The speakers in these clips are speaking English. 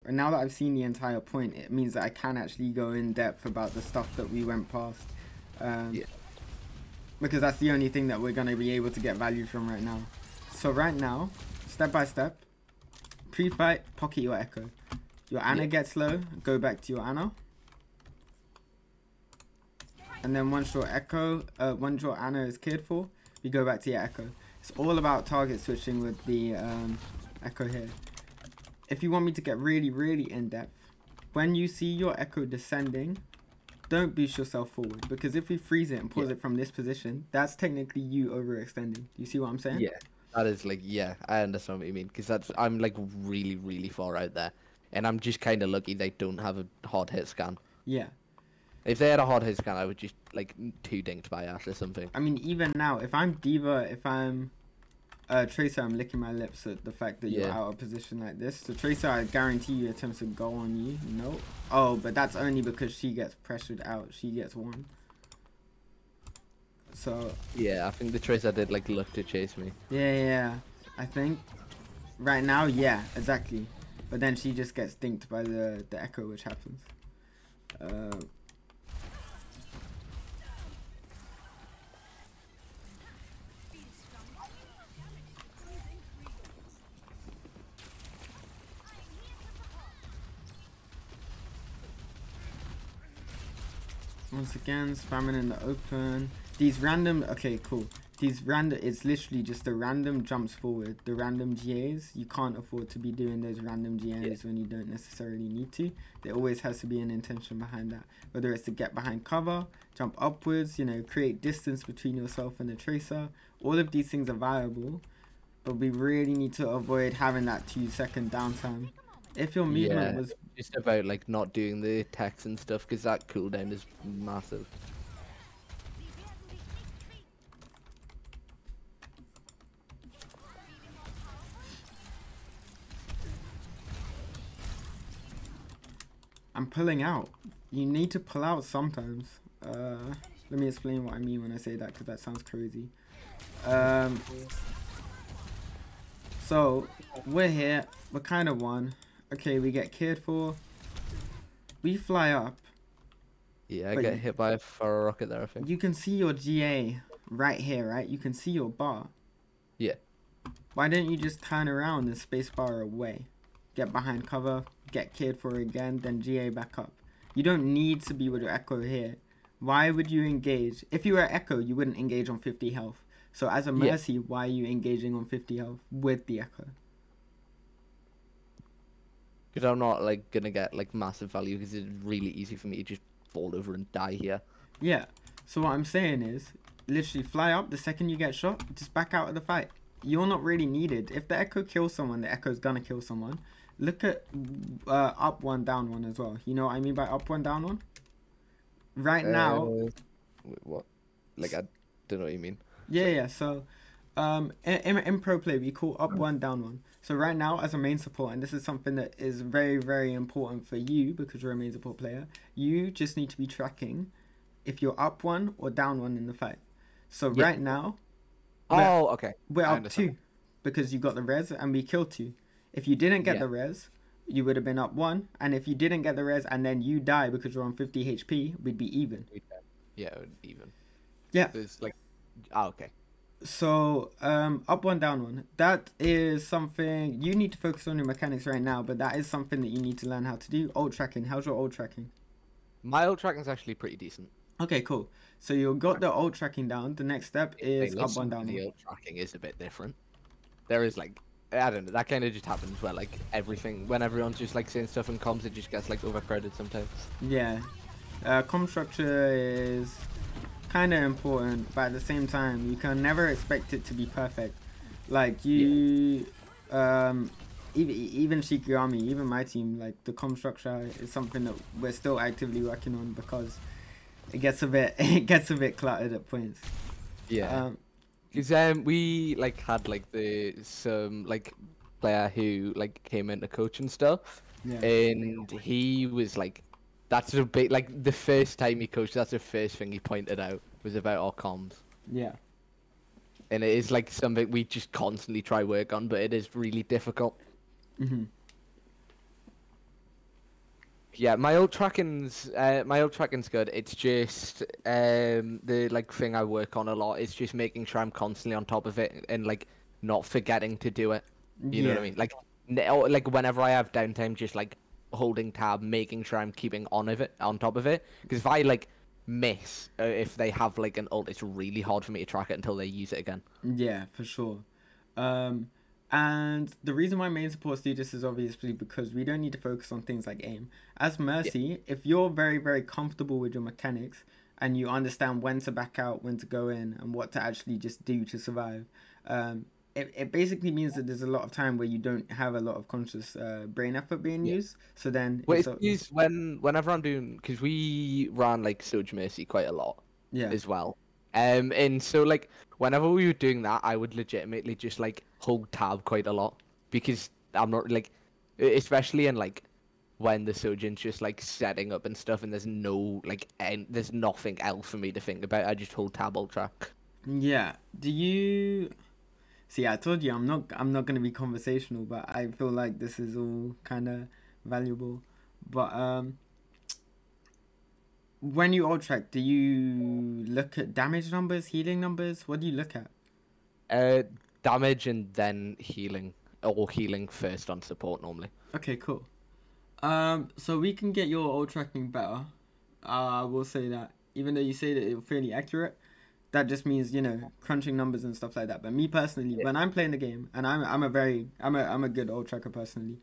And now that I've seen the entire point, it means that I can actually go in depth about the stuff that we went past. Yeah. Because that's the only thing that we're going to be able to get value from right now. So right now, step by step, pre-fight, pocket your Echo. Your Ana gets low, go back to your Ana. And then once your Ana is cared for, you go back to your Echo. It's all about target switching with the Echo here. If you want me to get really, really in-depth, when you see your Echo descending, don't boost yourself forward. Because if we freeze it and pause it from this position, that's technically you overextending. Do you see what I'm saying? Yeah, that is like, yeah, I understand what you mean. Because I'm like really, really far out there. And I'm just kind of lucky they don't have a hard hit scan. Yeah. If they had a hard hit scan, I would just like 2-dinked by Ash or something. I mean, even now, if I'm Diva, if I'm Tracer, I'm licking my lips at the fact that you're out of position like this. So Tracer, I guarantee you attempts to go on you. No. Oh, but that's only because she gets pressured out. She gets one. So. Yeah, I think the Tracer did like look to chase me. Yeah. I think right now, yeah, exactly. But then she just gets dinked by the Echo, which happens. Once again, spamming in the open. These random, okay, cool. These random, it's literally just the random jumps forward. The random GAs, you can't afford to be doing those random GAs when you don't necessarily need to. There always has to be an intention behind that. Whether it's to get behind cover, jump upwards, you know, create distance between yourself and the Tracer. All of these things are viable, but we really need to avoid having that 2-second downtime. If your movement was just about like not doing the attacks and stuff, because that cooldown is massive. I'm pulling out. You need to pull out sometimes. Let me explain what I mean when I say that, because that sounds crazy. So we're here, we're kind of won. Okay, we get cared for. We fly up. Yeah, I get hit by a fire rocket there, I think. You can see your GA right here, right? You can see your bar. Yeah. Why don't you just turn around and spacebar away? Get behind cover, get cared for again, then GA back up. You don't need to be with your Echo here. Why would you engage? If you were Echo, you wouldn't engage on 50 health. So as a Mercy, why are you engaging on 50 health with the Echo? Because I'm not like gonna get like massive value, because it's really easy for me to just fall over and die here. Yeah. So what I'm saying is, literally fly up the second you get shot, just back out of the fight. You're not really needed. If the Echo kills someone, the Echo's gonna kill someone. Look at up one, down one as well. You know what I mean by up one, down one? Right now. Wait, what? Like, I don't know what you mean. Yeah. So in pro play, we call up one, down one. So right now, as a main support, and this is something that is very, very important for you because you're a main support player, you just need to be tracking if you're up one or down one in the fight. So right now, we're up 2 because you got the res and we killed 2. If you didn't get the res, you would have been up 1. And if you didn't get the res and then you die because you're on 50 HP, we'd be even. Yeah, even. Yeah. It's like, okay. So, up one, down one. That is something you need to focus on your mechanics right now, but that is something that you need to learn how to do. Ult tracking. How's your ult tracking? My ult tracking is actually pretty decent. Okay, cool. So you got the ult tracking down. The next step is up one, down one. The ult tracking is a bit different. There is like, I don't know, that kind of just happens where like everything, when everyone's just like saying stuff in comms, it just gets like overcrowded sometimes. Yeah. Comm structure is kind of important, but at the same time, you can never expect it to be perfect. Like you, even Shikigami, even my team, like the comm structure is something that we're still actively working on because it gets a bit cluttered at points. Yeah. Because we like had like some like player who like came into coach and stuff, and he was like, that's a bit like the first time he coached. That's the first thing he pointed out was about our comms. Yeah. And it is like something we just constantly try work on, but it is really difficult. Yeah, my old tracking's good. It's just the like thing I work on a lot is just making sure I'm constantly on top of it and like not forgetting to do it. You know what I Yeah. mean? Or, like whenever I have downtime, just like holding tab, making sure I'm keeping on top of it. Because if I like miss, if they have like an ult, it's really hard for me to track it until they use it again. Yeah, for sure. Um, and the reason why main supports do this is obviously because we don't need to focus on things like aim. As Yeah. Mercy, if you're very, very comfortable with your mechanics and you understand when to back out, when to go in, and what to actually just do to survive, it basically means that there's a lot of time where you don't have a lot of conscious brain effort being Yeah. used. So then Well, it's it's used whenever I'm doing because we ran like Surge Mercy quite a lot yeah. as well. And so like whenever we were doing that, I would legitimately just like hold tab quite a lot because I'm not like, especially in like when the surgeon's just like setting up and stuff, and there's no like, and there's nothing else for me to think about. I just hold tab all track. Yeah. Do you see? I told you I'm not gonna be conversational, but I feel like this is all kind of valuable. But when you ult track, do you look at damage numbers, healing numbers? What do you look at? Uh, Damage and then healing, or healing first on support normally. Okay, cool. So we can get your ult tracking better. I will say that. Even though you say that it's fairly accurate, that just means crunching numbers and stuff like that. But me personally, Yeah. when I'm playing the game, and I'm a good ult tracker personally.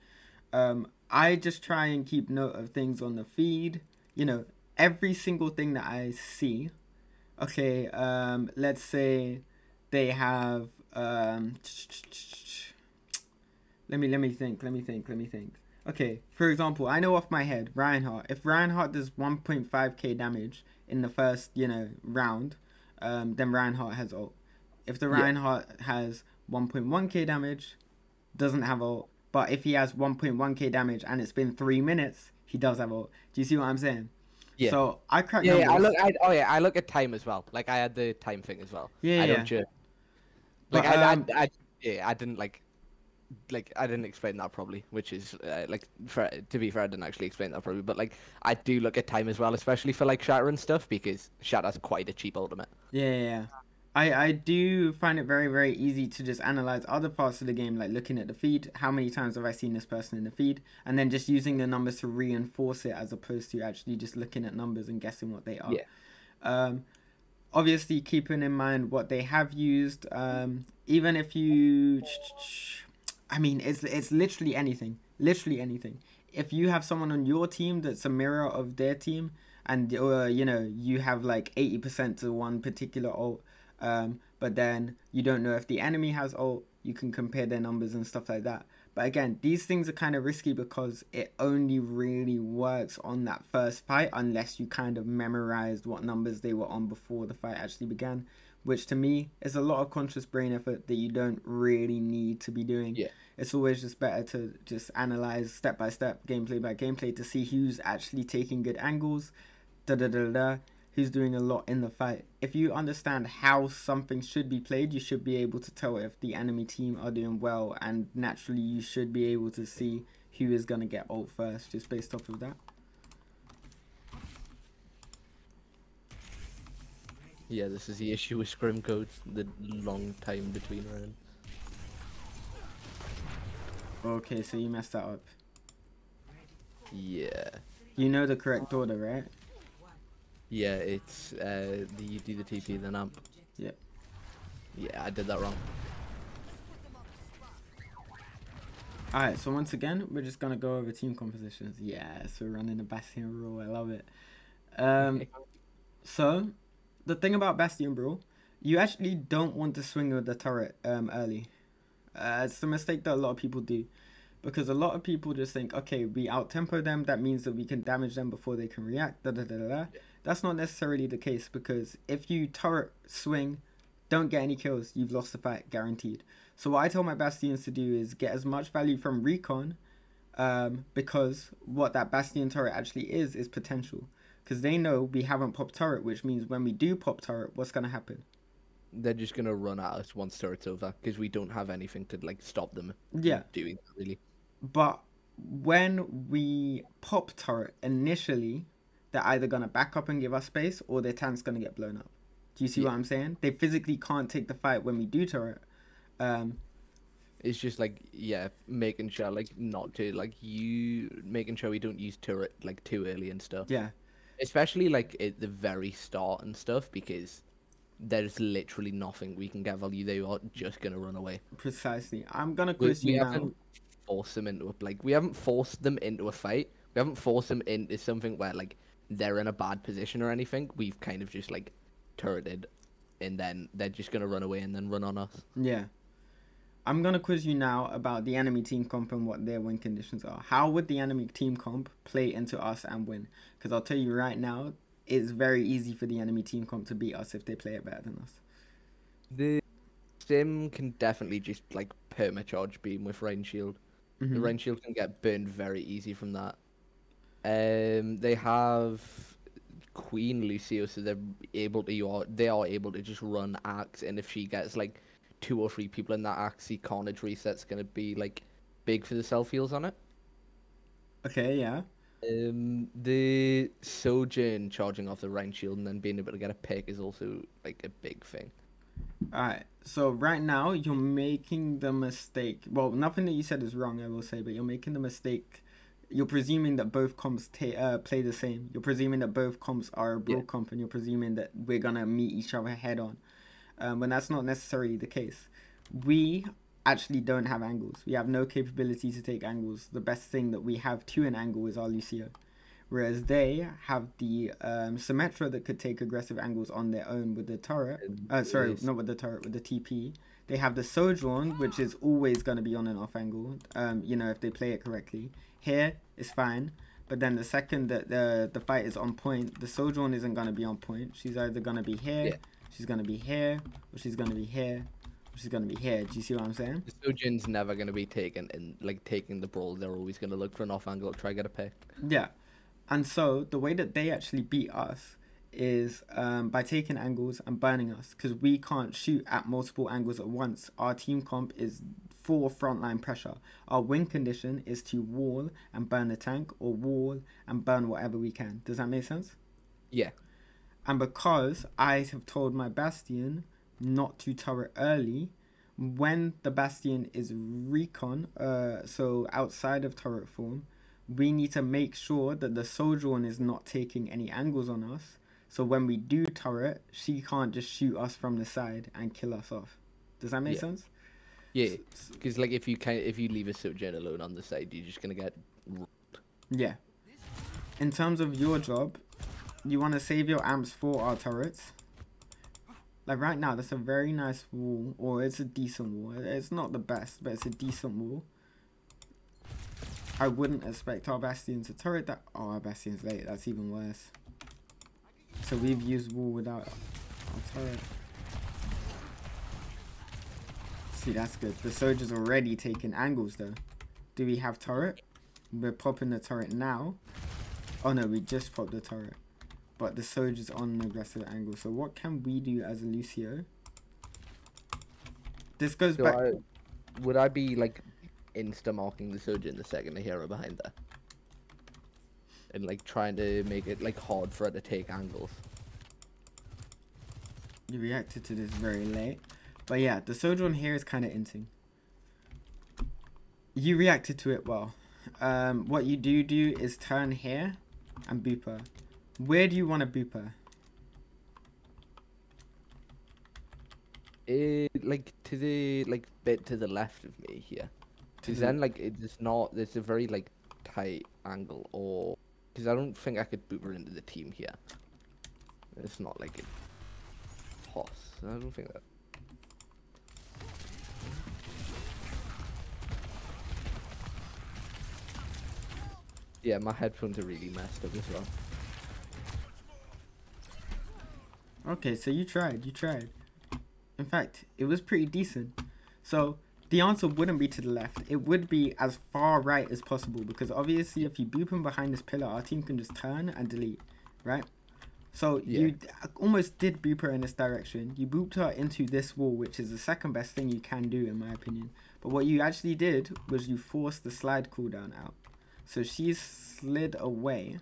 I just try and keep note of things on the feed. Every single thing that I see. Okay. Let's say they have. Let me think. Okay, for example, I know off my head, Reinhardt. If Reinhardt does 1.5k damage in the first, round, then Reinhardt has ult. If the Yeah. Reinhardt has 1.1k damage, doesn't have ult. But if he has 1.1k damage and it's been 3 minutes, he does have ult. Do you see what I'm saying? Yeah. So I crack Yeah, yeah, numbers. I look at time as well. Like I had the time thing as well. Yeah, I yeah. don't just like But yeah, I didn't like I didn't explain that properly, which is to be fair, I didn't actually explain that properly. But like I do look at time as well, especially for like Shatter and stuff because Shatter's quite a cheap ultimate. yeah. I do find it very, very easy to just analyze other parts of the game, like looking at the feed. How many times have I seen this person in the feed? And then just using the numbers to reinforce it as opposed to actually just looking at numbers and guessing what they are. Yeah. Obviously, keeping in mind what they have used. Even if you. I mean, it's literally anything. Literally anything. If you have someone on your team that's a mirror of their team, and you have like 80% to one particular ult, but then you don't know if the enemy has ult, you can compare their numbers and stuff like that. But again, these things are kind of risky because it only really works on that first fight unless you kind of memorized what numbers they were on before the fight actually began, which to me is a lot of conscious brain effort that you don't really need to be doing. Yeah. It's always just better to just analyze step by step, gameplay by gameplay, to see who's actually taking good angles, who's doing a lot in the fight. If you understand how something should be played, you should be able to tell if the enemy team are doing well, and naturally you should be able to see who is going to get ult first, just based off of that. Yeah, this is the issue with scrim codes, the long time between rounds. Okay, so you messed that up. Yeah. You know the correct order, right? Yeah, it's you do the TP then amp. Yeah. Yeah, I did that wrong. Alright, so once again, we're just gonna go over team compositions. Yes, we're running a Bastion rule. I love it. So the thing about Bastion Brawl, you actually don't want to swing with the turret early. It's a mistake that a lot of people do, because a lot of people just think, okay, we out tempo them, that means that we can damage them before they can react. That's not necessarily the case, because if you turret swing, don't get any kills, you've lost the fight, guaranteed. So what I tell my Bastions to do is get as much value from recon, because what that Bastion turret actually is potential. Because they know we haven't popped turret, which means when we do pop turret, what's going to happen? They're just gonna run at us once turret's over because we don't have anything to like stop them. Yeah. Doing that, really. But when we pop turret initially, they're either gonna back up and give us space, or their tank's gonna get blown up. Do you see what I'm saying? They physically can't take the fight when we do turret. It's just like, yeah, making sure like not to like making sure we don't use turret like too early and stuff. Yeah. Especially like at the very start and stuff, because there's literally nothing we can get value. They are just gonna run away. Precisely. I'm gonna quiz you now. Haven't forced them into we haven't forced them into a fight. We haven't forced them into something where like they're in a bad position or anything. We've kind of just like turreted, and then they're just gonna run away and then run on us. Yeah. I'm gonna quiz you now about the enemy team comp and what their win conditions are. How would the enemy team comp play into us and win? Because I'll tell you right now, it's very easy for the enemy team comp to beat us if they play it better than us. The Sim can definitely just like permacharge beam with rain shield. The rain shield can get burned very easy from that. They have Queen Lucio, so they are able to just run Axe, and if she gets like 2 or 3 people in that Axe, the Carnage reset's gonna be like big for the self heals on it. Okay, yeah. The Sojourn charging off the rain shield and then being able to get a pick is also like a big thing. Alright, so right now you're making the mistake. Well, nothing that you said is wrong, I will say, but you're making the mistake. You're presuming that both comps play the same. You're presuming that both comps are a brawl comp, and you're presuming that we're gonna meet each other head on. When that's not necessarily the case. We actually don't have angles. We have no capability to take angles. The best thing that we have to an angle is our Lucio. Whereas they have the Symmetra that could take aggressive angles on their own with the turret. Sorry, not with the turret, with the TP. They have the Sojourn, which is always going to be on and off angle, you know, if they play it correctly. Here, it's fine. But then the second that the fight is on point, the Sojourn isn't going to be on point. She's either going to be here, she's going to be here, or she's going to be here, or she's going to be here. Do you see what I'm saying? The Sojourn's never going to be taken in, like, taking the brawl. They're always going to look for an off angle to try to get a pick. Yeah. And so the way that they actually beat us is by taking angles and burning us, because we can't shoot at multiple angles at once. Our team comp is for frontline pressure. Our win condition is to wall and burn the tank, or wall and burn whatever we can. Does that make sense? Yeah. And because I have told my Bastion not to turret early, when the Bastion is recon, so outside of turret form, we need to make sure that the Sojourn is not taking any angles on us. So when we do turret, she can't just shoot us from the side and kill us off. Does that make sense? Yeah, because like if you leave a Sojourn alone on the side, you're just gonna get rolled. Yeah. In terms of your job, you want to save your amps for our turrets. Like right now, that's a very nice wall, or it's a decent wall. It's not the best, but it's a decent wall. I wouldn't expect our Bastion to turret that. Oh, our Bastion's late. That's even worse. So we've used wall without our turret. See, that's good. The soldier's already taking angles though. Do we have turret? We're popping the turret now. Oh no, we just popped the turret. But the soldier's on an aggressive angle. So what can we do as a Lucio? This goes back. Would I be like insta-marking the Sojourn the second I hear her behind there? And like trying to make it like hard for her to take angles. You reacted to this very late. But yeah, the Sojourn here is kind of inting. You reacted to it well. What you do is turn here and boop her. Where do you want to boop her? Like to the bit to the left of me here. Because then like there's a very like tight angle, or because I don't think I could boot her into the team here. It's not like a toss. I don't think that. Yeah, my headphones are really messed up as well. Okay, so you tried. In fact, it was pretty decent. So the answer wouldn't be to the left. It would be as far right as possible, because obviously if you boop him behind this pillar, our team can just turn and delete, right? So you almost did boop her in this direction. You booped her into this wall, which is the second best thing you can do in my opinion. But what you actually did was you forced the slide cooldown out. So she's slid away,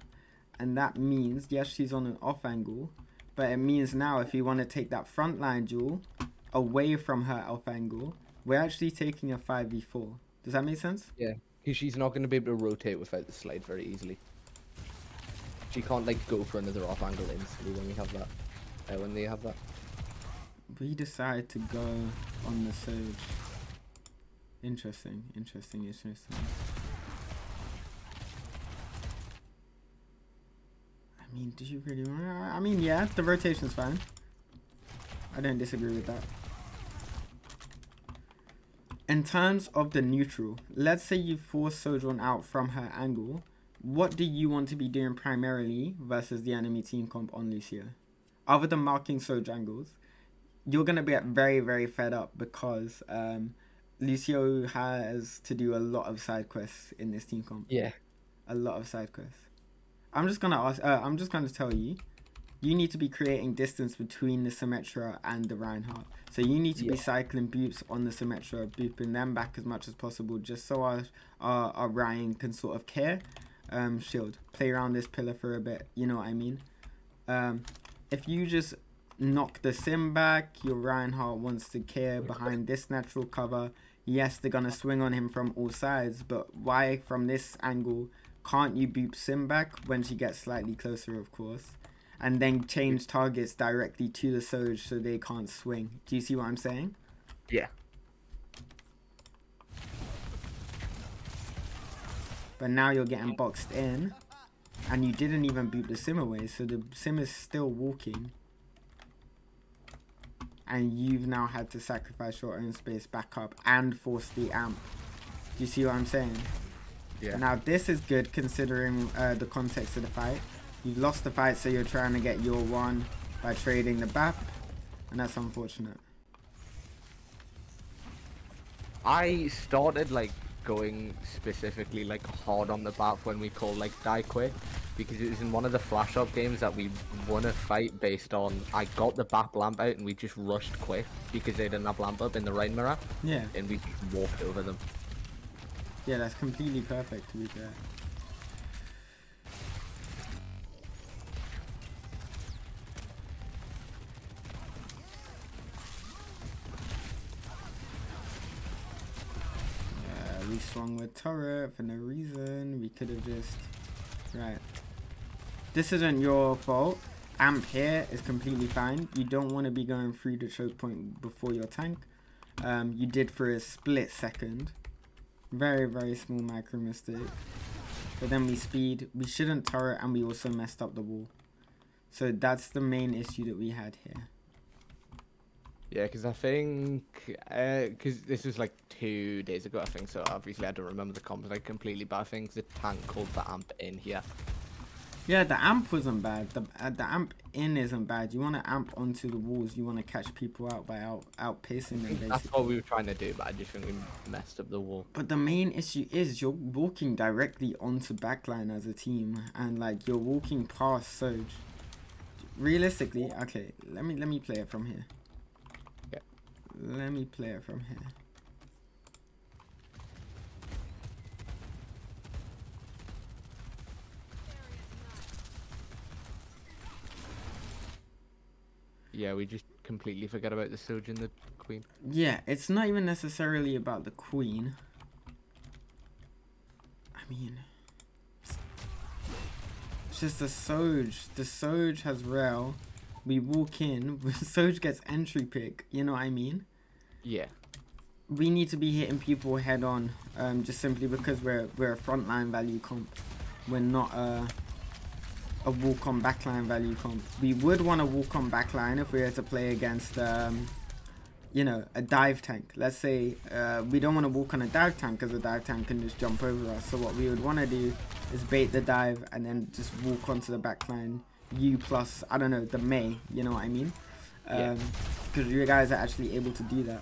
and that means, yes, she's on an off angle, but it means now if you want to take that front line duel away from her off angle, we're actually taking a 5v4. Does that make sense? Yeah, because she's not going to be able to rotate without the slide very easily. She can't like go for another off angle instantly when we have that. When they have that. We decide to go on the Surge. Interesting. I mean, do you really want to? I mean, yeah, the rotation's fine. I don't disagree with that. In terms of the neutral, let's say you force Sojourn out from her angle. What do you want to be doing primarily versus the enemy team comp on Lucio? Other than marking Soj angles, you're going to be very, very fed up because Lucio has to do a lot of side quests in this team comp. Yeah. A lot of side quests. I'm just going to ask, I'm just going to tell you, you need to be creating distance between the Symmetra and the Reinhardt. So you need to be cycling boops on the Symmetra, booping them back as much as possible, just so our Ryan can sort of care. Shield, play around this pillar for a bit, you know what I mean? If you just knock the sim back, your Reinhardt wants to care behind this natural cover. Yes, they're gonna swing on him from all sides, but why from this angle can't you boop sim back when she gets slightly closer, of course, and then change targets directly to the Soj so they can't swing? Do you see what I'm saying? Yeah. But now you're getting boxed in, and you didn't even boot the sim away, so the sim is still walking. And you've now had to sacrifice your own space back up and force the amp. Do you see what I'm saying? Yeah. Now this is good considering the context of the fight. You've lost the fight, so you're trying to get your one by trading the BAP, and that's unfortunate. I started like going specifically like hard on the BAP when we call like die quick, because it was in one of the flash up games that we won a fight based on I got the BAP lamp out and we just rushed quick because they didn't have lamp up in the rain mirror. Yeah. And we just walked over them. Yeah, that's completely perfect to be fair. We swung with turret for no reason. We could have just... Right. This isn't your fault. Amp here is completely fine. You don't want to be going through the choke point before your tank. You did for a split second. Very, very small micro mistake. But then we speed. We shouldn't turret, and we also messed up the wall. So that's the main issue that we had here. Yeah, because I think, because this was like 2 days ago, I think, so obviously I don't remember the comps like completely, but I think the tank called for amp in here. Yeah, the amp wasn't bad. The amp in isn't bad. You want to amp onto the walls. You want to catch people out by outpacing them, basically. That's what we were trying to do, but I just think we messed up the wall. But the main issue is you're walking directly onto backline as a team, and like you're walking past Soj. Realistically, okay, let me play it from here. Let me play it from here. Yeah, we just completely forget about the Soj and the Queen. Yeah, it's not even necessarily about the Queen. I mean, it's just the Soj. The Soj has rail. We walk in, Soj gets entry pick, you know what I mean? Yeah. We need to be hitting people head on, just simply because we're a frontline value comp. We're not a walk on backline value comp. We would want to walk on backline if we were to play against, you know, a dive tank. Let's say we don't want to walk on a dive tank because the dive tank can just jump over us. So what we would want to do is bait the dive and then just walk onto the backline. You plus, I don't know, the May, you know what I mean? Because you guys are actually able to do that.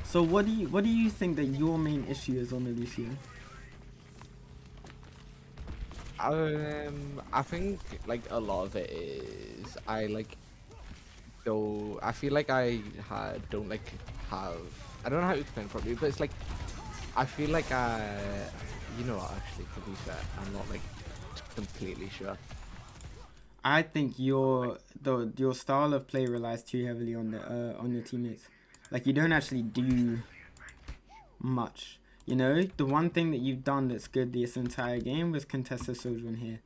So what do you think that your main issue is on the Lucio? I think like a lot of it is I feel like don't like have I don't know how to explain it properly, but it's like I feel like you know what, actually, to be fair, I'm not like completely sure. I think your style of play relies too heavily on your teammates. Like you don't actually do much. You know, the one thing that you've done that's good this entire game was contest the Sojourn here.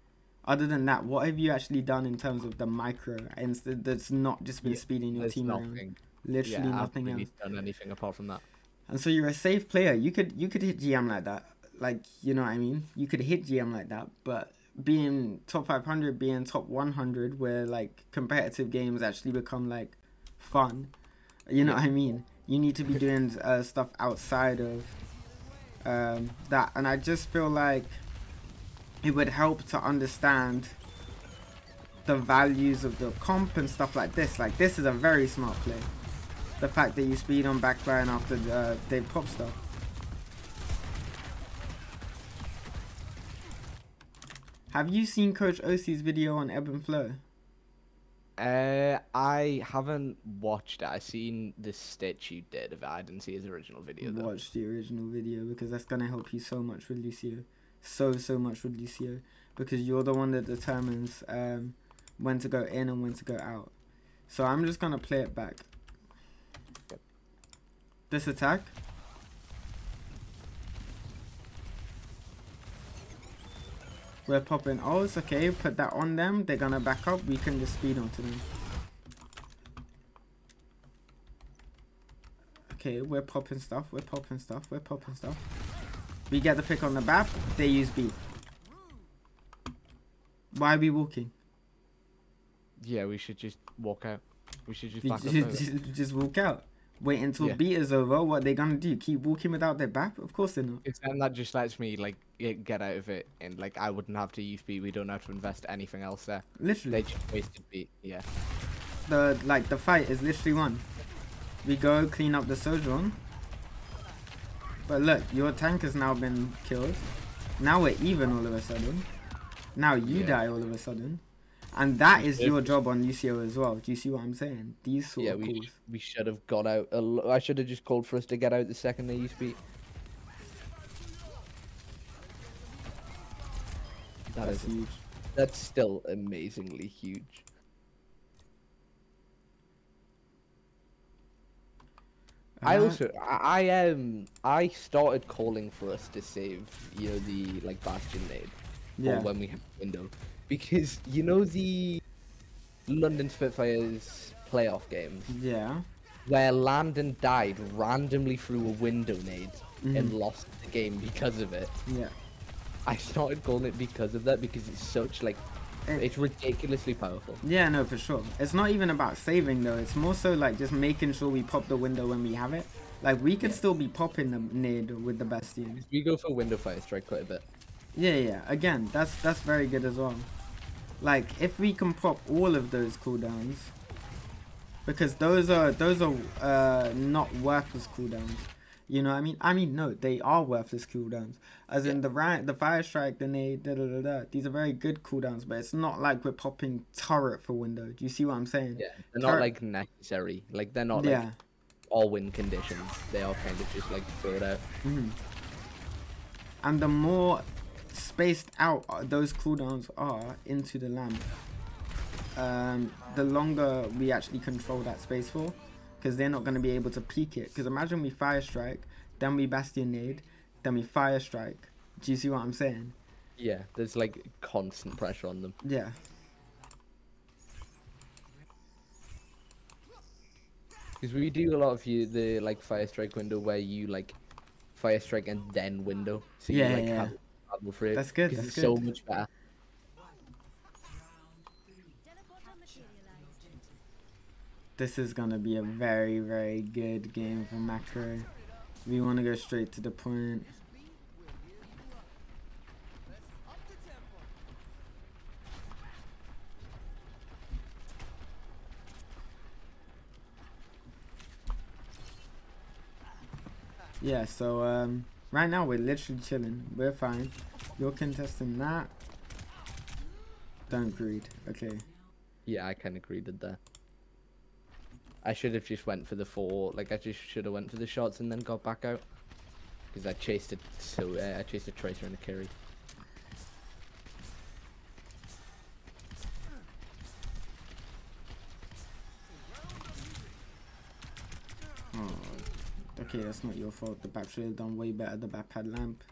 Other than that, what have you actually done in terms of the micro? Instead, that's not just been speeding your team around. Literally nothing else. Done anything apart from that. And so you're a safe player. You could hit GM like that. Like, you know what I mean? You could hit GM like that, but being top 500, being top 100, where like competitive games actually become like fun. You know what I mean? You need to be doing stuff outside of that, and I just feel like it would help to understand the values of the comp and stuff like this. Like, this is a very smart play. The fact that you speed on backline after they pop stuff. Have you seen Coach OC's video on Ebb and Flow? I haven't watched it. I seen the stitch you did of it. I didn't see his original video though. Watch the original video, because that's gonna help you so much with Lucio. So much with Lucio, because you're the one that determines when to go in and when to go out. So I'm just gonna play it back. Yep. This attack. We're popping ults, okay, put that on them, they're gonna back up, we can just speed onto them. Okay, we're popping stuff, we're popping stuff. We get the pick on the BAP, they use B. Why are we walking? Yeah, we should just walk out. We should just back up. Just walk out. Wait until B is over. What are they gonna do? Keep walking without their BAP? Of course they're not. And that just lets me like get out of it, and like I wouldn't have to use B. We don't have to invest anything else there. Literally. They just wasted B. Yeah. The fight is literally won. We go clean up the Sojourn. But look, your tank has now been killed. Now we're even all of a sudden. Now you die all of a sudden. And that is your job on UCO as well. Do you see what I'm saying? These sort of calls. We should have got out. I should have just called for us to get out the second they used B. That's huge. That's still amazingly huge. I started calling for us to save, you know, the like Bastion nade, or when we have window, because you know the London Spitfires playoff games, where Landon died randomly through a window nade and lost the game because of it. I started calling it because of that, because it's such like it's ridiculously powerful. Yeah, no, for sure. It's not even about saving though. It's more so like just making sure we pop the window when we have it. Like we could still be popping the nade with the Bastion. We go for window fire strike quite a bit. Yeah. Again, that's very good as well. Like if we can pop all of those cooldowns, because those are not worthless cooldowns. You know what I mean? No, they are worthless cooldowns. As in the fire strike, the nade, These are very good cooldowns, but it's not like we're popping turret for window. Do you see what I'm saying? Yeah, they're not like necessary. Like they're not like all win conditions. They are kind of just like throw it out. And the more spaced out those cooldowns are into the lamp, the longer we actually control that space for. Because they're not going to be able to peek it. Because imagine we fire strike, then we Bastion nade, then we fire strike. Do you see what I'm saying? Yeah, there's like constant pressure on them. Yeah. Because we do a lot of the like fire strike window where you like fire strike and then window. So you like have for it. That's good. That's it's so much better. This is gonna be a very, very good game for Macro. We want to go straight to the point. Yeah, so right now we're literally chilling. We're fine. You're contesting that. Don't greed. Okay. Yeah, I kind of greeded there. I should have just went for the 4. Like, I just should have went for the shots and then got back out. Because I chased it, so I chased a Tracer and a carry. Oh, okay, that's not your fault. The BAP should have done way better. The BAP had lamp.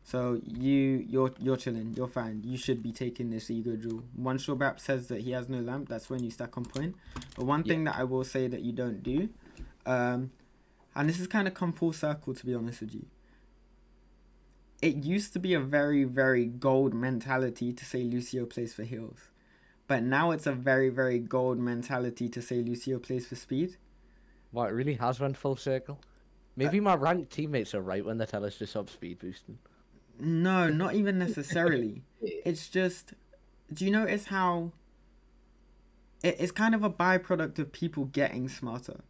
So you're chilling. You're fine. You should be taking this ego jewel. Once your BAP says that he has no lamp, that's when you stack on point. But one thing that I will say that you don't do, and this has kind of come full circle, to be honest with you. It used to be a very, very gold mentality to say Lucio plays for heals. But now it's a very, very gold mentality to say Lucio plays for speed. Well, it really has run full circle. Maybe my ranked teammates are right when they tell us to stop speed boosting. No, not even necessarily. It's just, do you notice how it's kind of a byproduct of people getting smarter?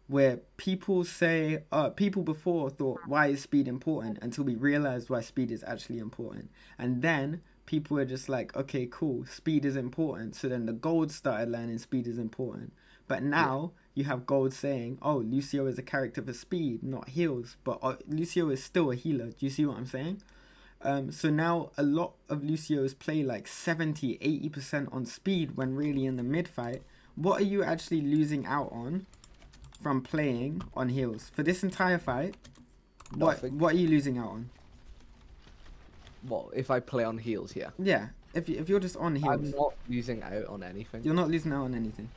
Where people say, people before thought, why is speed important? Until we realized why speed is actually important. And then people are just like, okay, cool, speed is important. So then the gold started learning speed is important. But now you have gold saying, oh, Lucio is a character for speed, not heals. But Lucio is still a healer. Do you see what I'm saying? So now a lot of Lucios play like 70, 80% on speed when really in the mid fight. What are you actually losing out on from playing on heals? For this entire fight, what are you losing out on? What, if I play on heals here? Yeah, if you're just on heals. I'm not losing out on anything. You're not losing out on anything.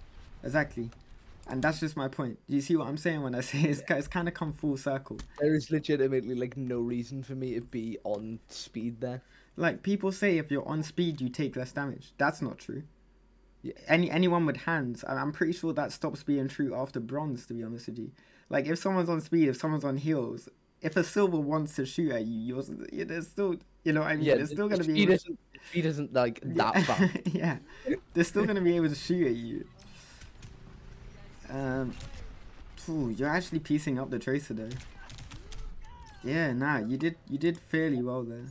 Exactly. And that's just my point. Do you see what I'm saying when I say it's kind of come full circle? There is legitimately like no reason for me to be on speed there. Like people say if you're on speed you take less damage. That's not true. Yeah. Anyone with hands, I'm pretty sure that stops being true after bronze, to be honest with you. Like if someone's on speed, if someone's on heals, if a silver wants to shoot at you, there's still, you know what I mean? Yeah, they're still gonna be speed isn't like that fast. Yeah, they're still gonna be able to shoot at you. You're actually piecing up the Tracer though. Yeah, nah, you did fairly well there.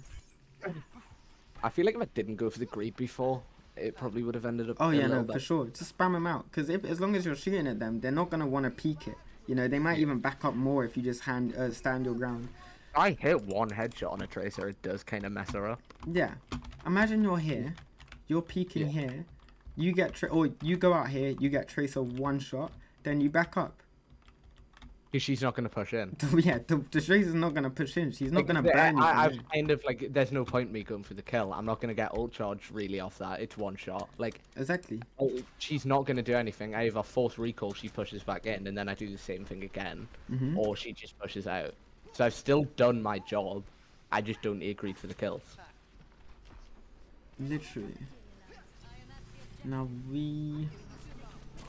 I feel like if I didn't go for the greed before, it probably would have ended up. Oh yeah, no, for sure. Just spam them out, because as long as you're shooting at them, they're not gonna want to peek it. You know, they might even back up more if you just stand your ground. I hit one headshot on a Tracer, it does kind of mess her up. Yeah, imagine you're here, you're peeking here, you get or you go out here, you get Tracer one shot, then you back up. Because she's not going to push in. Yeah, the Tracer's not going to push in. She's not going to burn you. I've kind of like, there's no point in me going for the kill. I'm not going to get ult charge really off that. It's one shot. Like exactly. She's not going to do anything. I either force recall, she pushes back in, and then I do the same thing again, or she just pushes out. So I've still done my job. I just don't agree for the kills. Literally. Now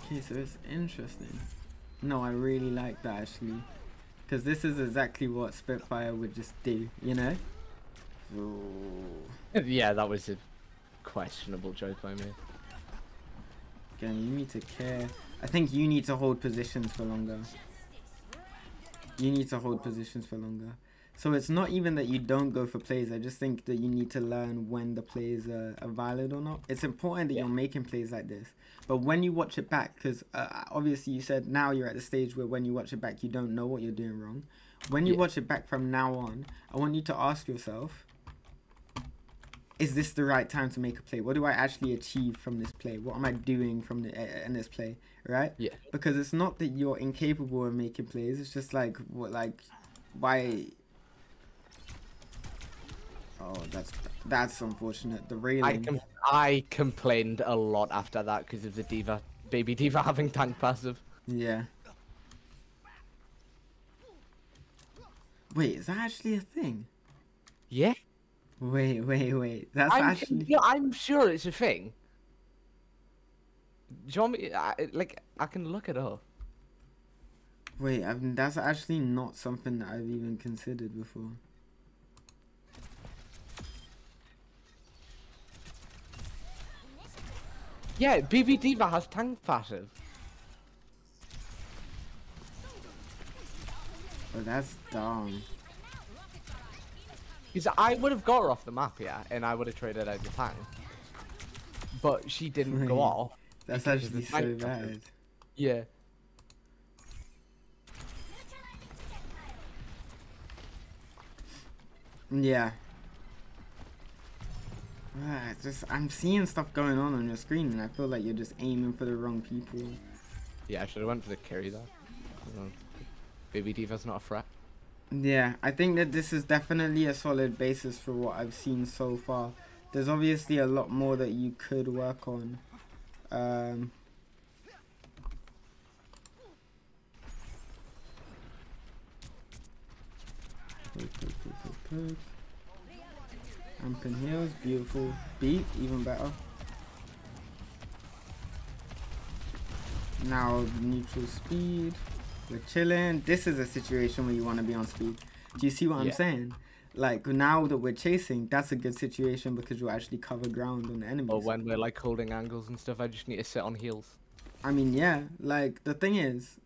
okay, so it's interesting. No, I really like that actually, because this is exactly what Spitfire would just do, you know? Ooh. Yeah, that was a questionable joke I made. Again, you need to care. I think you need to hold positions for longer. You need to hold positions for longer. So it's not even that you don't go for plays. I just think that you need to learn when the plays are valid or not. It's important that you're making plays like this. But when you watch it back, because obviously you said now you're at the stage where when you watch it back, you don't know what you're doing wrong. When you watch it back from now on, I want you to ask yourself, is this the right time to make a play? What do I actually achieve from this play? What am I doing from in this play, right? Yeah. Because it's not that you're incapable of making plays. It's just like, why... Oh, that's unfortunate. The railing. I complained a lot after that because of the baby D.Va having tank passive. Yeah. Wait, is that actually a thing? Yeah. Wait. That's actually. Yeah, I'm sure it's a thing. Do you want me? I can look it up. Wait, that's actually not something that I've even considered before. Yeah, baby D.Va has tank passive. Oh, that's dumb. Because I would have got her off the map, yeah, and I would have traded out the tank. but she didn't go Wait, off. That's because actually the so tank bad. jumped. Yeah. Yeah. I'm seeing stuff going on your screen, and I feel like you're just aiming for the wrong people. Yeah, I should have went for the carry though. Baby Diva's not a threat. Yeah, I think that this is definitely a solid basis for what I've seen so far. There's obviously a lot more that you could work on. Amping heals, beautiful. Beat, even better. Now neutral speed. We're chilling. This is a situation where you want to be on speed. Do you see what I'm saying? Like, now that we're chasing, that's a good situation because you'll actually cover ground on the enemies. Or when we're like holding angles and stuff, I just need to sit on heels. I mean, yeah, like, the thing is...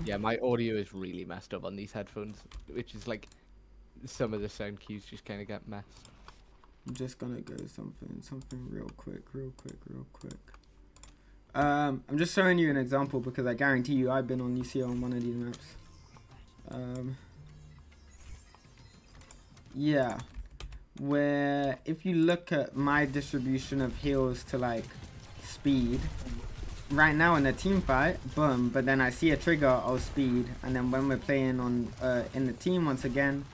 Yeah, my audio is really messed up on these headphones, which is like some of the sound cues just kind of get messed. I'm just gonna go something real quick. I'm just showing you an example because I guarantee you I've been on Lucio on one of these maps. Yeah, where if you look at my distribution of heals to like speed, right now in a team fight, boom, but then I see a trigger, I'll speed, and then when we're playing on in the team once again,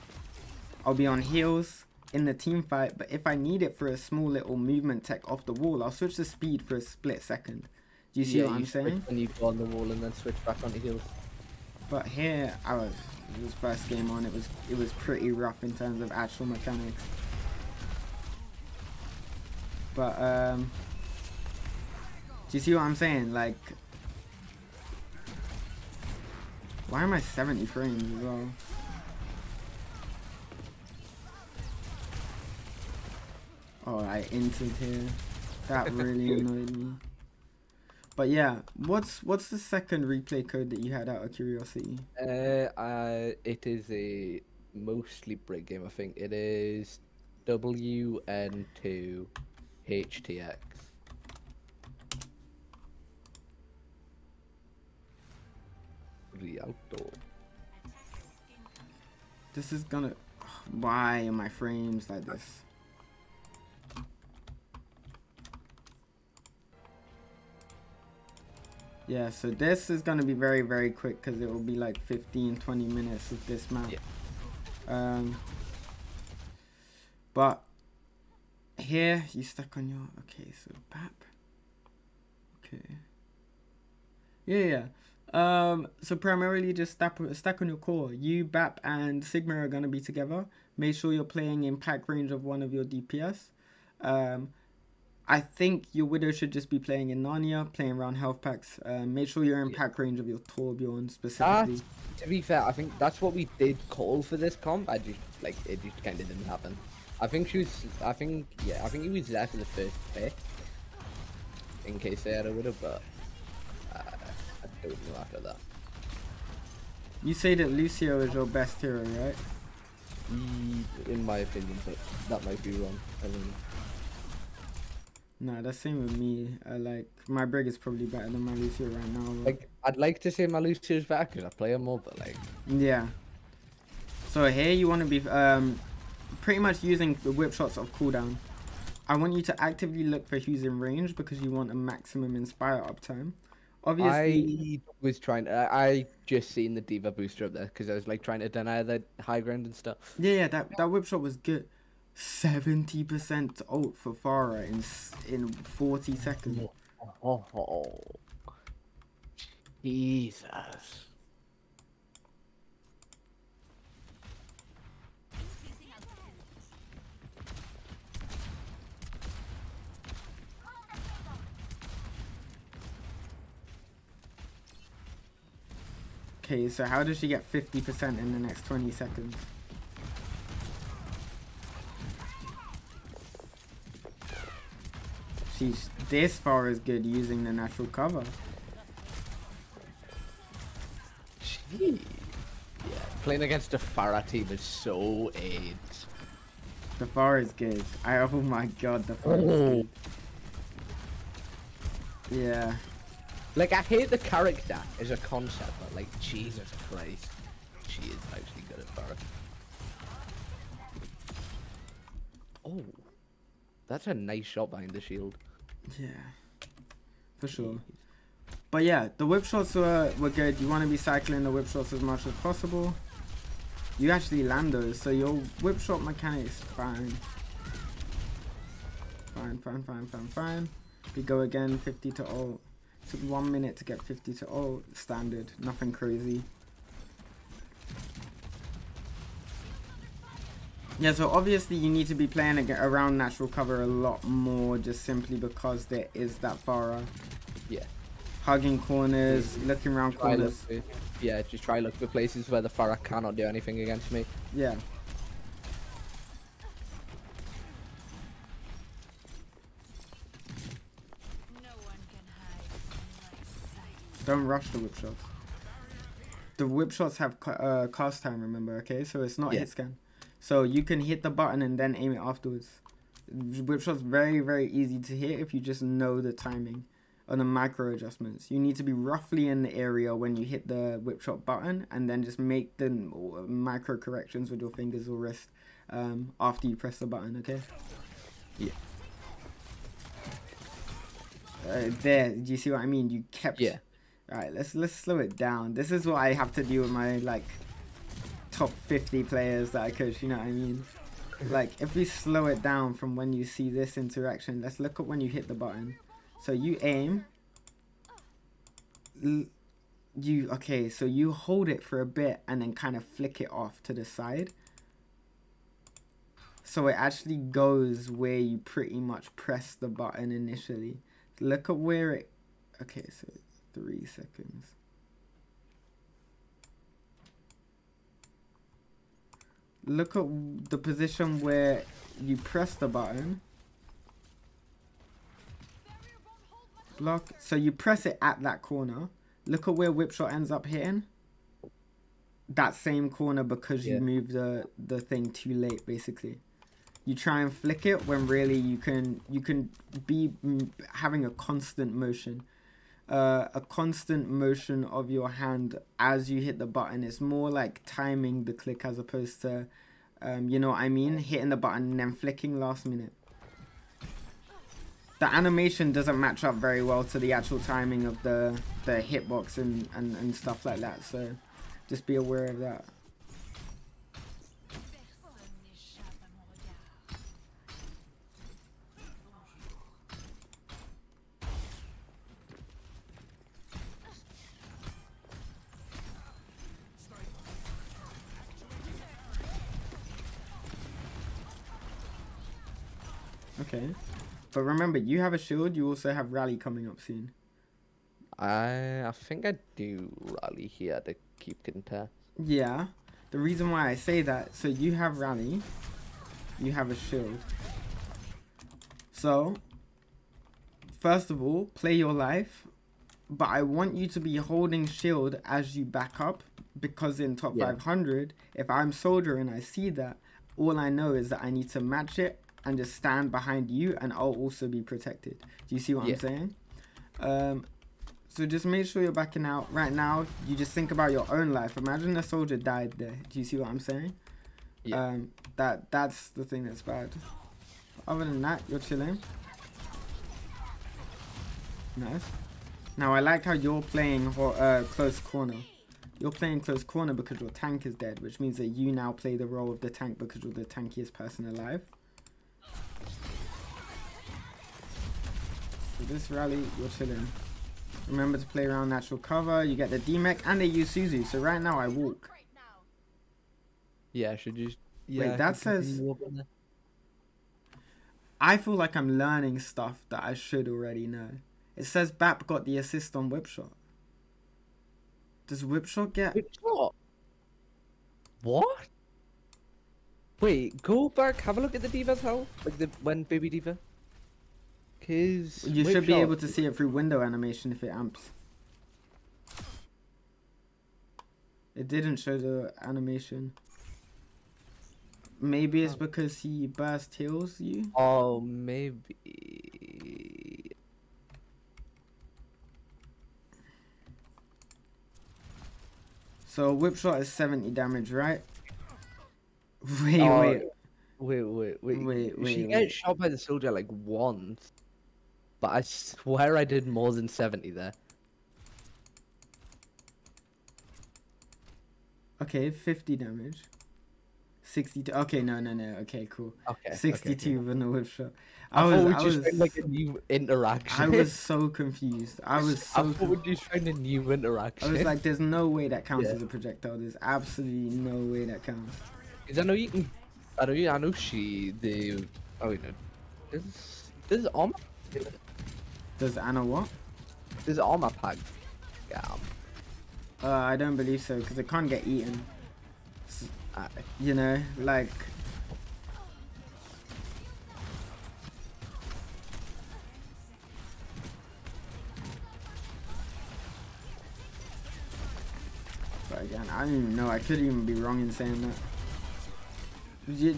I'll be on heals in the team fight, but if I need it for a small little movement tech off the wall, I'll switch to speed for a split second. Do you see what I'm saying? And you go on the wall and then switch back onto heals. But here, it was first game on, it was pretty rough in terms of actual mechanics. But do you see what I'm saying? Like, why am I 70 frames as well? Oh, I entered here. That really annoyed me. But yeah, what's the second replay code that you had out of curiosity? It is a mostly break game. I think it is WN2HTX. Rialto. This is gonna. Why are my frames like this? Yeah, so this is going to be very, very quick because it will be like 15-20 minutes of this map. Yeah. But here, you stuck on your... Okay, so BAP. Okay. Yeah. So primarily just stack on your core. You, BAP, and Sigma are going to be together. Make sure you're playing in pack range of one of your DPS. I think your Widow should just be playing in Narnia, playing around health packs. Make sure you're in pack range of your Torbjorn specifically. To be fair, I think that's what we did call for this comp. It just kind of didn't happen. I think he was there for the first pick, in case they had a Widow, but I don't know after that. You say that Lucio is your best hero, right? In my opinion, but that might be wrong. I don't know. Nah, that's same with me. Like, my Brig is probably better than my Lucio right now. But... Like, I'd like to say my Lucio's better because I play him more, but like... Yeah. So here you want to be pretty much using the whip shots of cooldown. I want you to actively look for who's in range because you want a maximum Inspire uptime. Obviously... I just seen the Diva booster up there because I was like trying to deny the high ground and stuff. Yeah, that whip shot was good. 70% ult for Pharah in 40 seconds. Oh, Jesus. Okay, so how does she get 50% in the next 20 seconds? She's this far as good using the natural cover. Gee. Yeah. playing against a Farah team is so AIDS. The Farah is good. Oh my god, the Farah is good. Yeah. Like, I hate the character as a concept, but like, Jesus Christ, she is actually good at Farah. Oh, that's a nice shot behind the shield. Yeah, for sure. But yeah, the whip shots were good. You want to be cycling the whip shots as much as possible. You actually land those, so your whip shot mechanics fine. Fine. We go again, 50 to ult. Took 1 minute to get 50 to ult. Standard, nothing crazy. Yeah, so obviously you need to be playing around natural cover a lot more, just simply because there is that Farah. Yeah. Hugging corners, looking around corners. Yeah, just try look for places where the Farah cannot do anything against me. Yeah. Don't rush the whip shots. The whip shots have cast time, remember, okay? So it's not hit scan. So you can hit the button and then aim it afterwards. Whip shots very, very easy to hit if you just know the timing on the micro adjustments. You need to be roughly in the area when you hit the whip shot button, and then just make the micro corrections with your fingers or wrist after you press the button, okay? Yeah. There, do you see what I mean? You kept... Yeah. Alright, let's slow it down. This is what I have to do with my, like, top 50 players that I coach, you know what I mean? Like, if we slow it down from when you see this interaction, let's look at when you hit the button. So you aim. Okay, so you hold it for a bit and then kind of flick it off to the side. So it actually goes where you pretty much press the button initially. Look at where it... Okay, so 3 seconds. Look at the position where you press the button. Block. So you press it at that corner. Look at where whip shot ends up hitting. That same corner because you moved the thing too late, basically. You try and flick it when really you can be having a constant motion. A constant motion of your hand as you hit the button. It's more like timing the click as opposed to, you know what I mean? Hitting the button and then flicking last minute. The animation doesn't match up very well to the actual timing of the hitbox and stuff like that. So just be aware of that. Okay, but remember, you have a shield. You also have rally coming up soon. I think I do rally here to keep contact. Yeah, the reason why I say that, so you have rally, you have a shield. So, first of all, play your life, but I want you to be holding shield as you back up, because in top 500, if I'm soldier and I see that, all I know is that I need to match it and just stand behind you, and I'll also be protected. Do you see what I'm saying? So just make sure you're backing out. Right now, you just think about your own life. Imagine a soldier died there. Do you see what I'm saying? Yeah. That's the thing that's bad. Other than that, you're chilling. Nice. Now, I like how you're playing close corner. You're playing close corner because your tank is dead, which means that you now play the role of the tank because you're the tankiest person alive. So this rally, you're chilling. Remember to play around natural cover. You get the D-Mech and they use Suzu. So right now I walk. Yeah, I should just... Wait, that says... I feel like I'm learning stuff that I should already know. It says Bap got the assist on Whipshot. Does Whipshot get... Whipshot? What? Wait, go back, have a look at the Diva's health. Like when Baby Diva... Cause you should be able to see it through window animation if it amps. It didn't show the animation. Maybe it's because he burst heals you. Oh, maybe. So whip shot is 70 damage, right? Wait. She gets shot by the soldier like once, but I swear I did more than 70 there. Okay, 50 damage. 62. Okay, no. Okay, cool. Okay. 62 with the whip shot. I thought we just found like a new interaction. I was so confused. I thought we just found a new interaction. I was like, there's no way that counts as a projectile. There's absolutely no way that counts. Because I know you can. I know she. Oh wait, no. There's armor. Does Anna what? There's armor pack. Yeah. I don't believe so because it can't get eaten. You know, like. But again, I don't even know. I could even be wrong in saying that.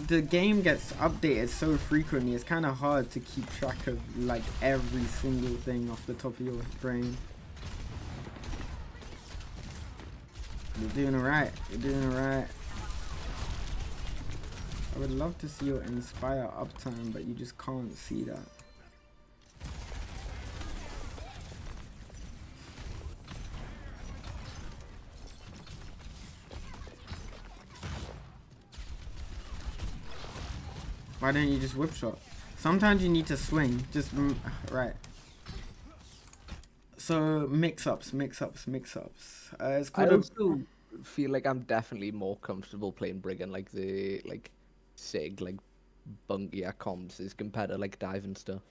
The game gets updated so frequently, it's kind of hard to keep track of like every single thing off the top of your brain. You're doing alright. You're doing alright. I would love to see your Inspire uptime, but you just can't see that. Why don't you just whip shot? Sometimes you need to swing. Just right. So mix-ups. It's called I also feel like I'm definitely more comfortable playing Brig and like the SIG bunkier comps as compared to like dive and stuff.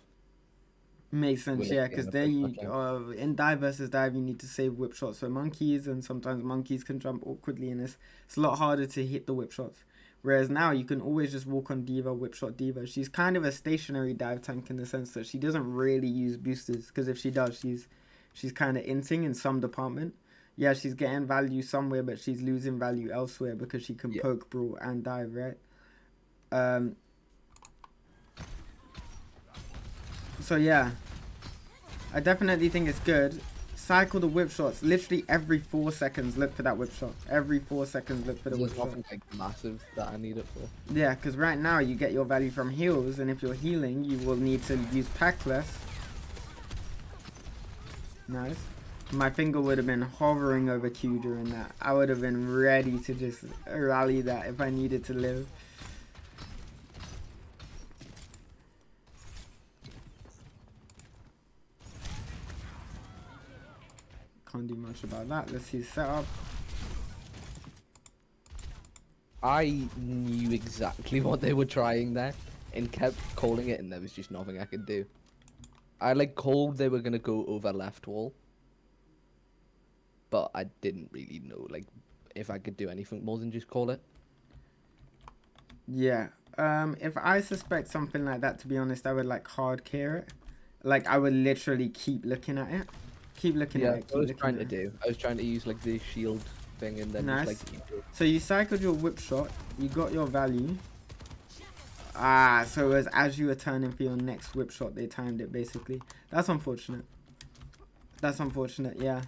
Makes sense, yeah, because then you in dive versus dive you need to save whip shots for monkeys, and sometimes monkeys can jump awkwardly, and it's a lot harder to hit the whip shots. Whereas now you can always just walk on Diva, whip shot Diva. She's kind of a stationary dive tank in the sense that she doesn't really use boosters, because if she does, she's kind of inting in some department. Yeah, she's getting value somewhere, but she's losing value elsewhere because she can poke, brawl, and dive, right? So yeah, I definitely think it's good. Cycle the whip shots. Literally every 4 seconds, look for that whip shot. Every 4 seconds, look for the whip shot. There's nothing like massive that I need it for. Yeah, because right now you get your value from heals, and if you're healing, you will need to use pack less. Nice. My finger would have been hovering over Q during that. I would have been ready to just rally that if I needed to live. Can't do much about that. Let's see setup. I knew exactly what they were trying there and kept calling it, and there was just nothing I could do. I called they were gonna go over left wall, but I didn't really know if I could do anything more than just call it. Yeah. If I suspect something like that, to be honest, I would hard care it. I would literally keep looking at it. Keep looking at it. I was trying to use the shield thing, and then nice. So you cycled your whip shot, you got your value. So it was as you were turning for your next whip shot, they timed it basically. That's unfortunate. Yeah.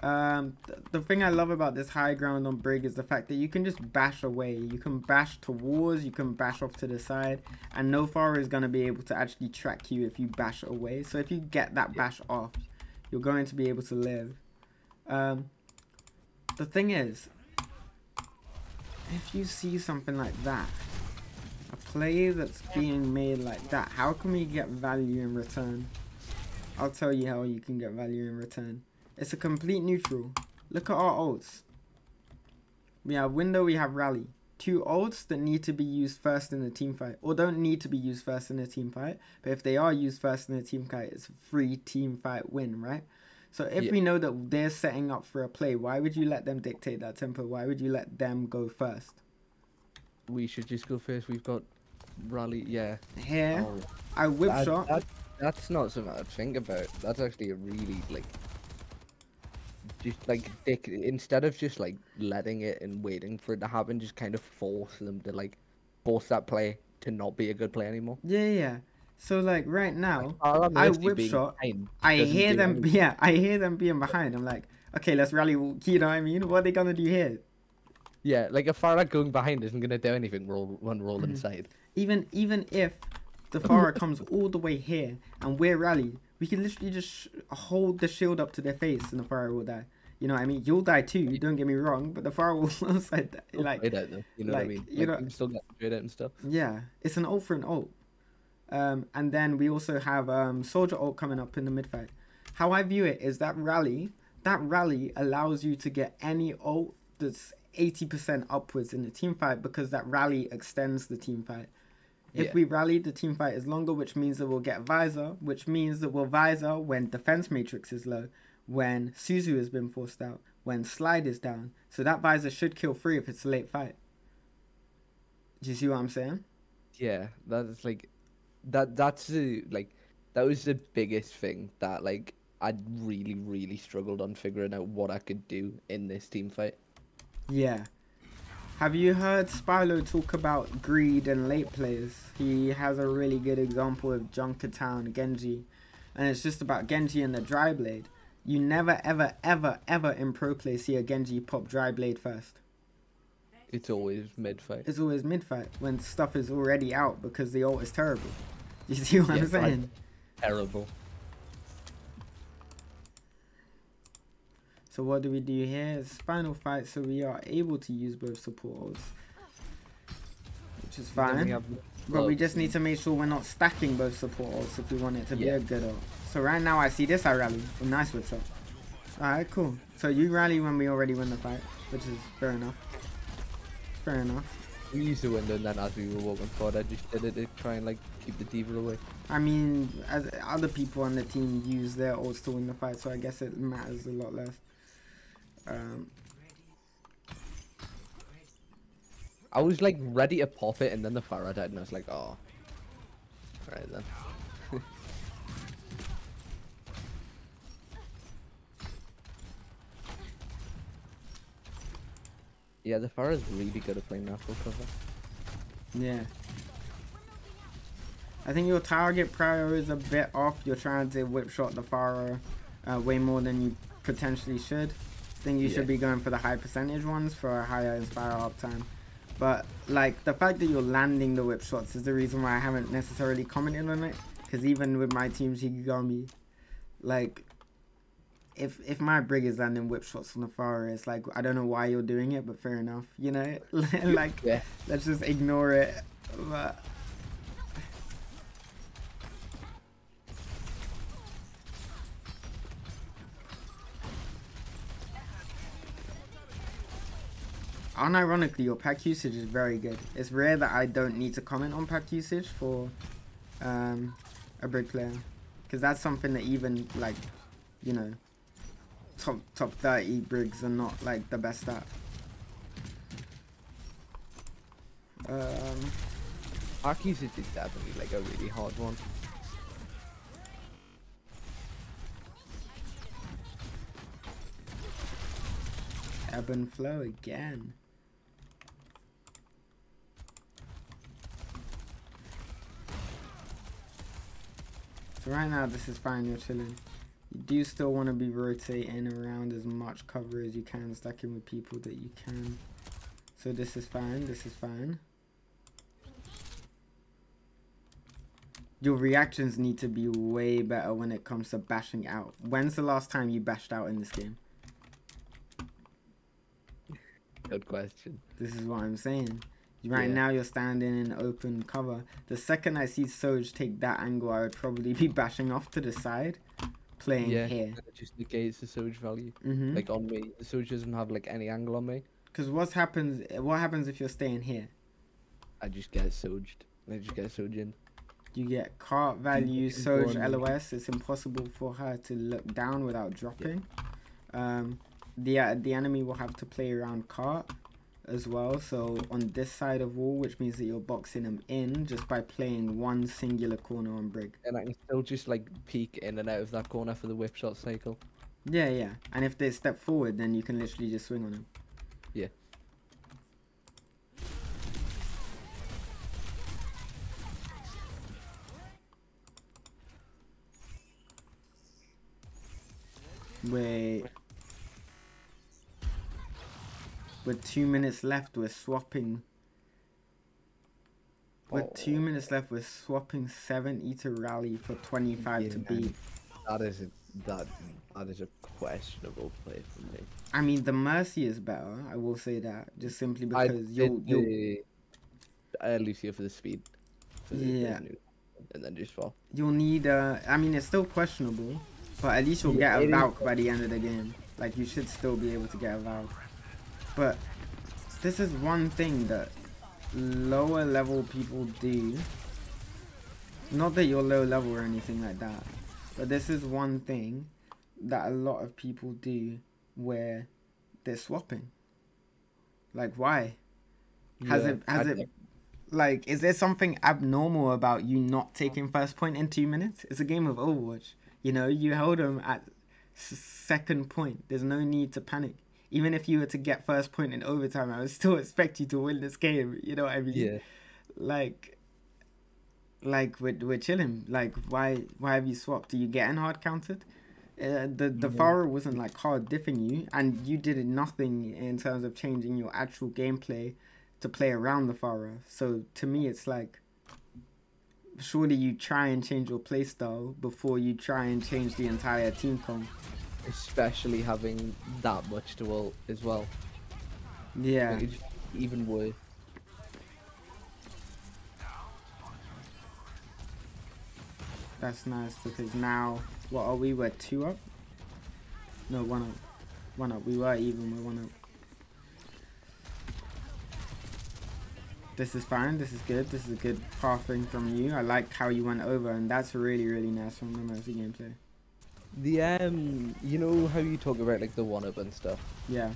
The thing I love about this high ground on Brig is the fact that you can just bash away. You can bash towards, you can bash off to the side, and no Pharah is going to be able to actually track you if you bash away. So if you get that bash off, you're going to be able to live. The thing is, if you see something like that, a play that's being made like that, how can we get value in return? I'll tell you how you can get value in return. It's a complete neutral. Look at our ults. We have window, we have rally. 2 ults that need to be used first in a team fight, or don't need to be used first in a team fight, but if they are used first in a team fight, it's a free team fight win, right? So if we know that they're setting up for a play, why would you let them dictate that tempo? Why would you let them go first? We should just go first. We've got rally, yeah. Here, I whip shot. That's not something I'd think about. That's actually a really just like instead of just like letting it and waiting for it to happen, just kind of force them to like force that play to not be a good play anymore. Yeah, yeah. So like right Like now, Farah I Mercy whip being shot. behind I doesn't hear do them. anything. Yeah, I hear them being behind. I'm like, okay, let's rally. You know what I mean? What are they gonna do here? Yeah, like a Farah going behind isn't gonna do anything. Roll inside. Even if the Farah comes all the way here and we're rally, we can literally just hold the shield up to their face and the Farah will die. You know what I mean? You'll die too. Don't get me wrong, but the Farah will also die. Still straight out though. You know what I mean? You Like know, you can still get straight out and stuff. yeah, it's an ult for an ult. And then we also have soldier ult coming up in the mid fight. How I view it is that rally allows you to get any ult that's 80% upwards in the team fight because that rally extends the team fight. If we rally, the team fight is longer, which means that we'll get visor, which means that we'll visor when defense matrix is low, when Suzu has been forced out, when slide is down. So that visor should kill free if it's a late fight. Do you see what I'm saying? Yeah, that's like that's the like that was the biggest thing that like I really struggled on figuring out what I could do in this team fight. Yeah. Have you heard Spylo talk about greed and late plays? He has a really good example of Junkertown Genji. And it's just about Genji and the dry blade. You never ever in pro play see a Genji pop dry blade first. It's always mid fight. It's always mid fight when stuff is already out because the ult is terrible. You see what I'm saying? Terrible. So what do we do here? It's final fight, so we are able to use both supports, which is fine. But we just need to make sure we're not stacking both supports if we want it to be a good ult. So right now I see this, I rally. Oh, nice whip shot. Alright, cool. So you rally when we already win the fight, which is fair enough. Fair enough. We used to win and then as we were walking forward, I just did it to try and like keep the diva away. I mean, as other people on the team use their ults to win the fight, so I guess it matters a lot less. I was like ready to pop it and then the Farah died and I was like, oh. Alright then. Yeah, the Farah is really good at playing natural cover. Yeah. I think your target prior is a bit off. You're trying to whip shot the Farah way more than you potentially should. I think you should be going for the high percentage ones for a higher Inspire uptime. But like the fact that you're landing the whip shots is the reason why I haven't necessarily commented on it. Because even with my team Shikigami, like if my brig is landing whip shots on the Farah, it's like I don't know why you're doing it, but fair enough, you know. Like let's just ignore it. But unironically, your pack usage is very good. It's rare that I don't need to comment on pack usage for a brig player, because that's something that even like, you know, top 30 brigs are not like the best at. Pack usage is definitely like a really hard one. Ebb and flow again. So right now this is fine, you're chilling. You do still want to be rotating around as much cover as you can, stacking with people that you can. So this is fine, this is fine. Your reactions need to be way better when it comes to bashing out. When's the last time you bashed out in this game? Good question. This is what I'm saying. Right now you're standing in open cover. The second I see Soj take that angle, I would probably be bashing off to the side, playing here. It just negates the Soj value. Like on me, the Soj doesn't have like any angle on me. Because what happens if you're staying here? I just get Sojed. I just get Soj in. You get cart value, Soj LOS. It's impossible for her to look down without dropping. The enemy will have to play around cart as well, so on this side of wall, which means that you're boxing them in just by playing one singular corner on brig. And I can still just like peek in and out of that corner for the whip shot cycle. Yeah, yeah. And if they step forward, then you can literally just swing on them. Yeah. Wait. With 2 minutes left, we're swapping. With 2 minutes left, we're swapping 70 to rally for 25 to beat. That is a questionable play for me. I mean, the Mercy is better. I will say that, just simply because you'll Lucio for the speed. Yeah. And then just fall. You'll need. I mean, it's still questionable, but at least you'll get a Valk by the end of the game. Like, you should still be able to get a Valk. But this is one thing that lower level people do. Not that you're low level or anything like that, but this is one thing that a lot of people do where they're swapping. Like, why? Has it like, is there something abnormal about you not taking first point in 2 minutes? It's a game of Overwatch. You know, you held them at second point. There's no need to panic. Even if you were to get first point in overtime, I would still expect you to win this game. You know what I mean? Yeah. Like we're chilling. Like, why have you swapped? Do you get hard counted? The Pharah wasn't like hard diffing you, and you did nothing in terms of changing your actual gameplay to play around the Pharah. So to me, it's like, surely you try and change your playstyle before you try and change the entire team comp. Especially having that much to ult as well. Yeah. Like, it's even worse. That's nice, because now, what are we? We're 2 up? No, 1 up. 1 up. We were even, we're 1 up. This is fine. This is good. This is a good pathing from you. I like how you went over, and that's really, really nice from the Mercy gameplay. The you know how you talk about like the 1-up and stuff? Yeah.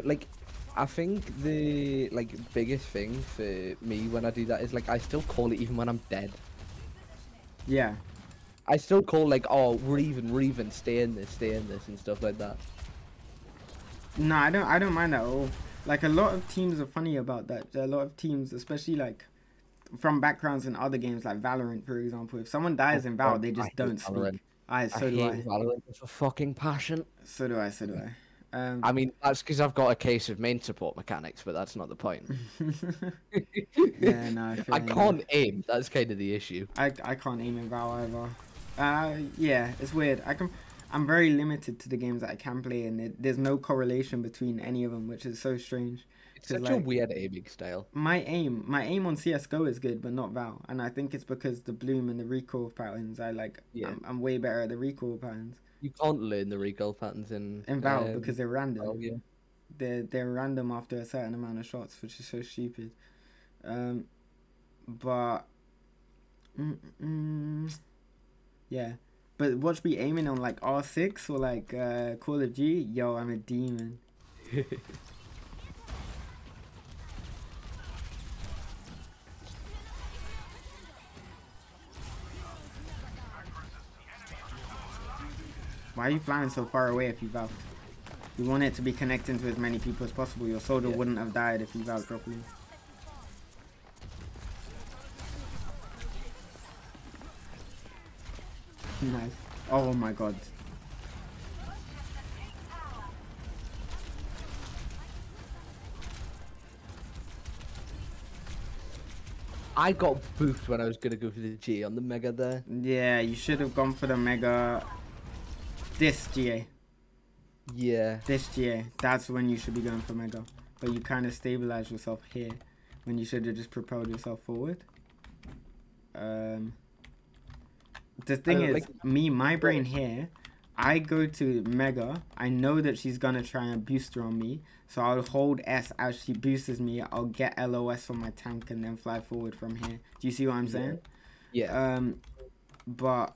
Like, I think the biggest thing for me when I do that is like I still call it even when I'm dead. Yeah. I still call like, oh, we're even, stay in this and stuff like that. No, I don't mind that at all. Like, a lot of teams are funny about that. A lot of teams, especially like from backgrounds in other games like Valorant, for example, if someone dies in Val, they just don't speak. I hate Valorant with a fucking passion. So do I. I mean, that's because I've got a case of main support mechanics, but that's not the point. Yeah, no, I can't aim. That's kind of the issue. I can't aim in Val either. Yeah, it's weird. I'm very limited to the games that I can play, and there's no correlation between any of them, which is so strange. It's such a weird aiming style. My aim on CS:GO is good, but not Val, and I think it's because the bloom and the recoil patterns. I'm way better at the recoil patterns. You can't learn the recoil patterns in Val because they're random. Oh, yeah. They're random after a certain amount of shots, which is so stupid. But yeah. But watch me aiming on like R6 or like Call of Duty. Yo, I'm a demon. Why are you flying so far away if you valve? You want it to be connecting to as many people as possible. Your soldier wouldn't have died if you valved properly. Nice. Oh my god. I got boofed when I was gonna go for the G on the Mega there. Yeah, you should have gone for the Mega. This GA. Yeah. This GA. That's when you should be going for Mega. But you kind of stabilize yourself here when you should have just propelled yourself forward. The thing is, my brain here, I go to Mega. I know that she's gonna try and boost her on me, so I'll hold S as she boosts me. I'll get LOS on my tank and then fly forward from here. Do you see what I'm saying? Yeah. But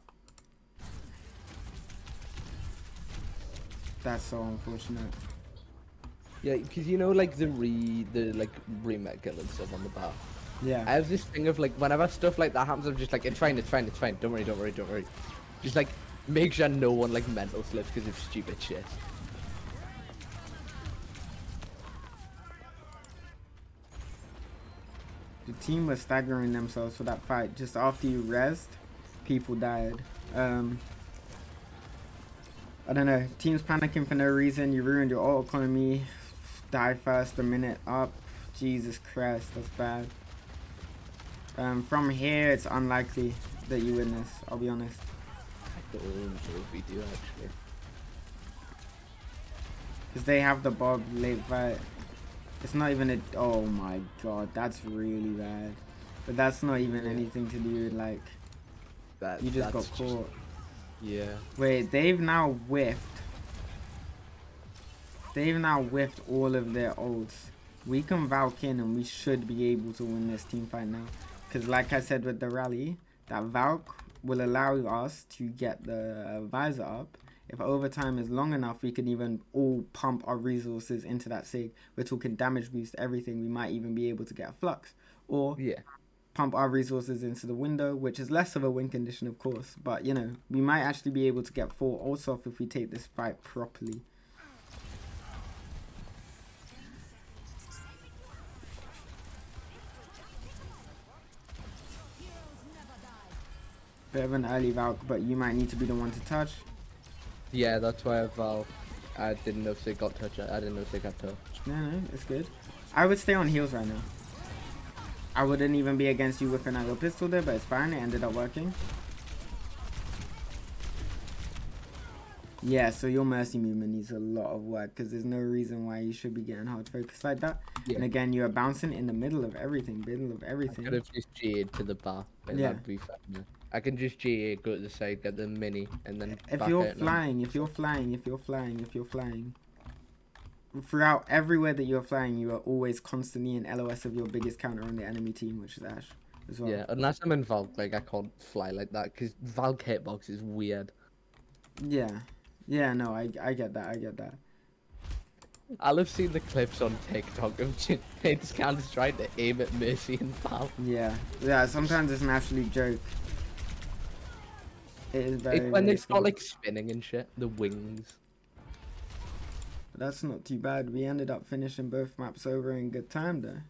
that's so unfortunate. Yeah, because you know, like the remake kill and stuff on the bar. Yeah. I have this thing of like whenever stuff like that happens, I'm just like, it's fine. Don't worry. Just like Make sure no one like mental slips because of stupid shit. The team was staggering themselves for that fight. Just after you rest, people died. I don't know. Teams panicking for no reason. You ruined your ult economy. Die first a minute up. Jesus Christ, that's bad. From here, it's unlikely that you win this. I'll be honest. I don't know if we do actually. Because they have the Bob late fight. It's not even a... Oh my god, that's really bad. But that's not even anything to do with, like... You just got caught. Yeah. Wait, they've now whiffed. They've now whiffed all of their ults. We can Valk in and we should be able to win this team fight now. Because like I said with the rally, that Valk will allow us to get the visor up. If overtime is long enough, we can even all pump our resources into that Sig. We're talking damage boost, everything. We might even be able to get a Flux. Or pump our resources into the window, which is less of a win condition, of course. But, you know, we might actually be able to get 4 ults off if we take this fight properly. Bit of an early Valk, but you might need to be the one to touch. Yeah, that's why I Valk. I didn't know if they got touch. I didn't know if they got touch. No, it's good. I would stay on heals right now. I wouldn't even be against you whipping out your pistol there, but it's fine. It ended up working. Yeah, so your mercy movement needs a lot of work because there's no reason why you should be getting hard focus like that. Yeah. And again, you are bouncing in the middle of everything. I could have just G'd to the back. Yeah. That'd be fine. I can just G, go to the side, get the mini, and then if you're flying, throughout everywhere that you're flying, you are always constantly in LOS of your biggest counter on the enemy team, which is Ash as well. Yeah, unless I'm in Valk, like I can't fly like that because Valk hitbox is weird. Yeah, no, I get that. I'll have seen the clips on TikTok of kids kind of trying to aim at Mercy and Valk. Yeah, sometimes it's an absolute joke. It is very, when they start like spinning and shit, the wings. But that's not too bad. We ended up finishing both maps over in good time though.